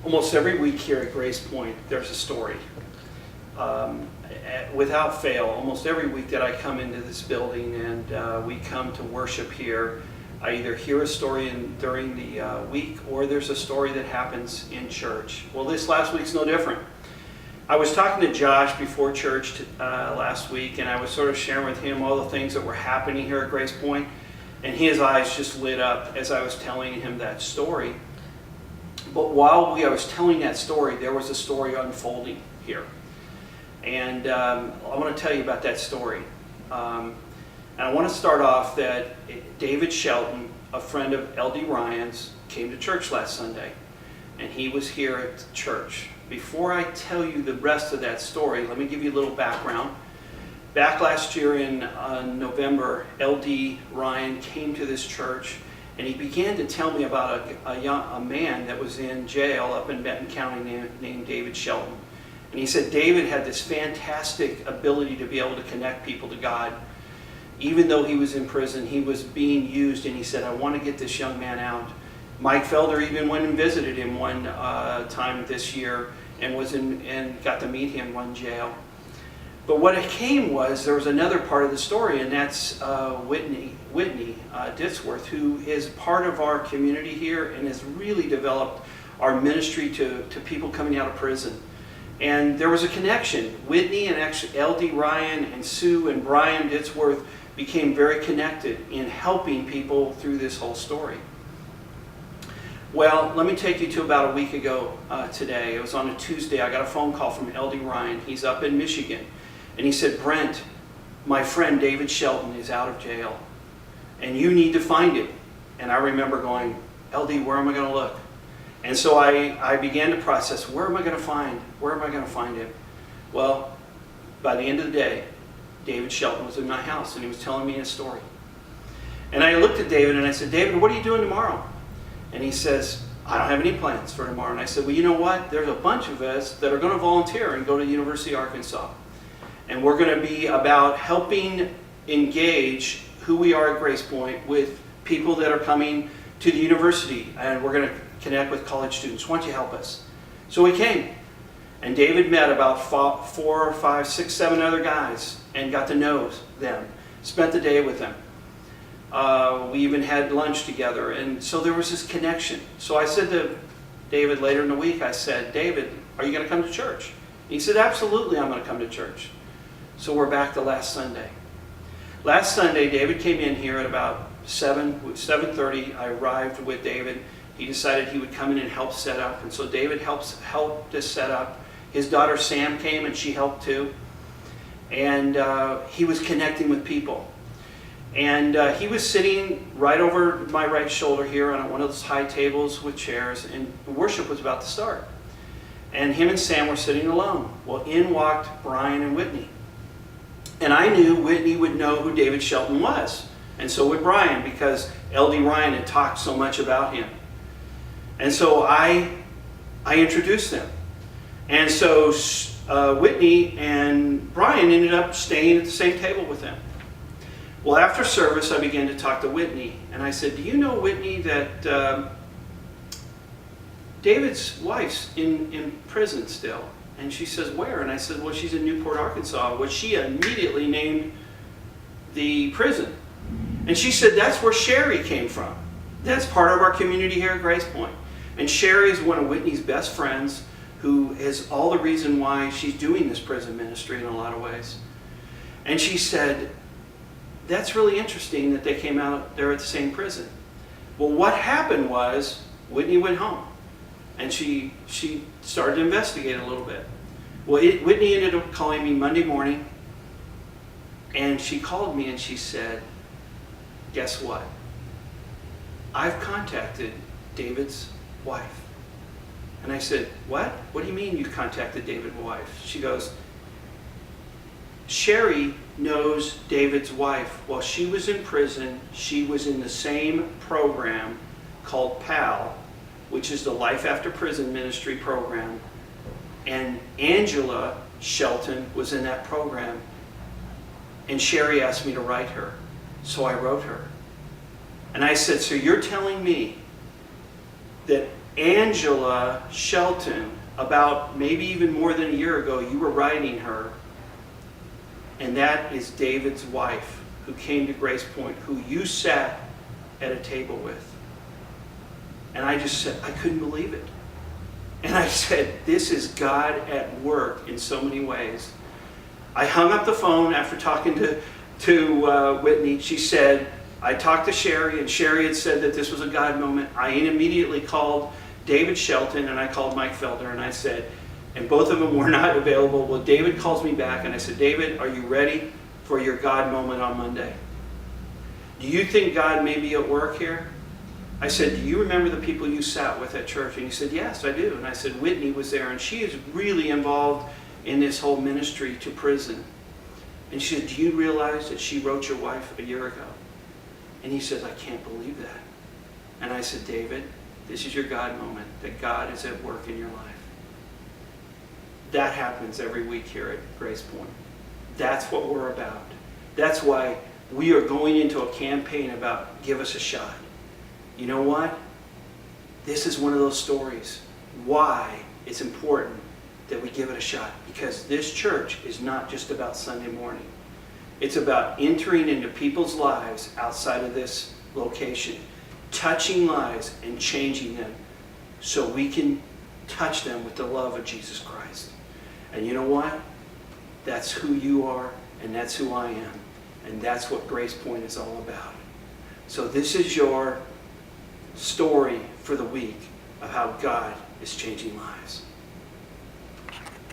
Almost every week here at Grace Point, there's a story. Without fail, almost every week that I come into this building and we come to worship here, I either hear a story during the week or there's a story that happens in church. Well, this last week's no different. I was talking to Josh before church last week, and I was sort of sharing with him all the things that were happening here at Grace Point, and his eyes just lit up as I was telling him that story. But while I was telling that story, there was a story unfolding here. And I want to tell you about that story. And I want to start off that David Shelton, a friend of L.D. Ryan's, came to church last Sunday. And he was here at church. Before I tell you the rest of that story, let me give you a little background. Back last year in November, L.D. Ryan came to this church, and he began to tell me about a man that was in jail up in Benton County named David Shelton. And he said David had this fantastic ability to be able to connect people to God. Even though he was in prison, he was being used, and he said, I want to get this young man out. Mike Felder even went and visited him one time this year and got to meet him in jail. But what it came was, there was another part of the story, and that's Whitney Ditsworth, who is part of our community here and has really developed our ministry to people coming out of prison. And there was a connection. Whitney and actually L.D. Ryan and Sue and Brian Ditsworth became very connected in helping people through this whole story. Well, let me take you to about a week ago today. It was on a Tuesday. I got a phone call from L.D. Ryan. He's up in Michigan. And he said, Brent, my friend David Shelton is out of jail, and you need to find him. And I remember going, LD, where am I going to look? And so I began to process, where am I going to find him? Well, by the end of the day, David Shelton was in my house, and he was telling me a story. And I looked at David, and I said, David, what are you doing tomorrow? And he says, I don't have any plans for tomorrow. And I said, well, you know what? There's a bunch of us that are going to volunteer and go to the University of Arkansas. And we're going to be about helping engage who we are at Grace Point with people that are coming to the university. And we're going to connect with college students. Why don't you help us? So we came. And David met about 4, 5, 6, 7 other guys and got to know them. Spent the day with them. We even had lunch together. And so there was this connection. So I said to David later in the week, I said, David, are you going to come to church? And he said, absolutely, I'm going to come to church. So we're back to last Sunday. Last Sunday, David came in here at about 7:30. I arrived with David. He decided he would come in and help set up. And so David helped us set up. His daughter Sam came and she helped too. And he was connecting with people. And he was sitting right over my right shoulder here on one of those high tables with chairs. And worship was about to start. And him and Sam were sitting alone. Well, in walked Brian and Whitney. And I knew Whitney would know who David Shelton was. And so would Brian, because L.D. Ryan had talked so much about him. And so I introduced them. And so Whitney and Brian ended up staying at the same table with them. Well, after service, I began to talk to Whitney. And I said, do you know, Whitney, that David's wife's in prison still? And she says, where? And I said, well, she's in Newport, Arkansas. Well, she immediately named the prison. And she said, that's where Sherry came from. That's part of our community here at Grace Point. And Sherry is one of Whitney's best friends, who is all the reason why she's doing this prison ministry in a lot of ways. And she said, that's really interesting that they came out there at the same prison. Well, what happened was, Whitney went home. And she started to investigate a little bit. Well, Whitney ended up calling me Monday morning. And she called me and she said, guess what? I've contacted David's wife. And I said, what? What do you mean you contacted David's wife? She goes, Sherry knows David's wife. While she was in prison, she was in the same program called PAL, which is the Life After Prison Ministry program. And Angela Shelton was in that program. And Sherry asked me to write her. So I wrote her. And I said, so you're telling me that Angela Shelton, about maybe even more than a year ago, you were writing her. And that is David's wife who came to Grace Point, who you sat at a table with. And I just said, I couldn't believe it. And I said, this is God at work in so many ways. I hung up the phone after talking to Whitney. She said, I talked to Sherry, and Sherry had said that this was a God moment. I immediately called David Shelton, and I called Mike Felder, and I said, and both of them were not available. Well, David calls me back, and I said, David, are you ready for your God moment on Monday? Do you think God may be at work here? I said, do you remember the people you sat with at church? And he said, yes, I do. And I said, Whitney was there, and she is really involved in this whole ministry to prison. And she said, do you realize that she wrote your wife a year ago? And he says, I can't believe that. And I said, David, this is your God moment, that God is at work in your life. That happens every week here at Grace Point. That's what we're about. That's why we are going into a campaign about give us a shot. You know what? This is one of those stories why it's important that we give it a shot. Because this church is not just about Sunday morning. It's about entering into people's lives outside of this location, touching lives and changing them so we can touch them with the love of Jesus Christ. And you know what? That's who you are, and that's who I am. And that's what Grace Point is all about. So this is your story for the week of how God is changing lives.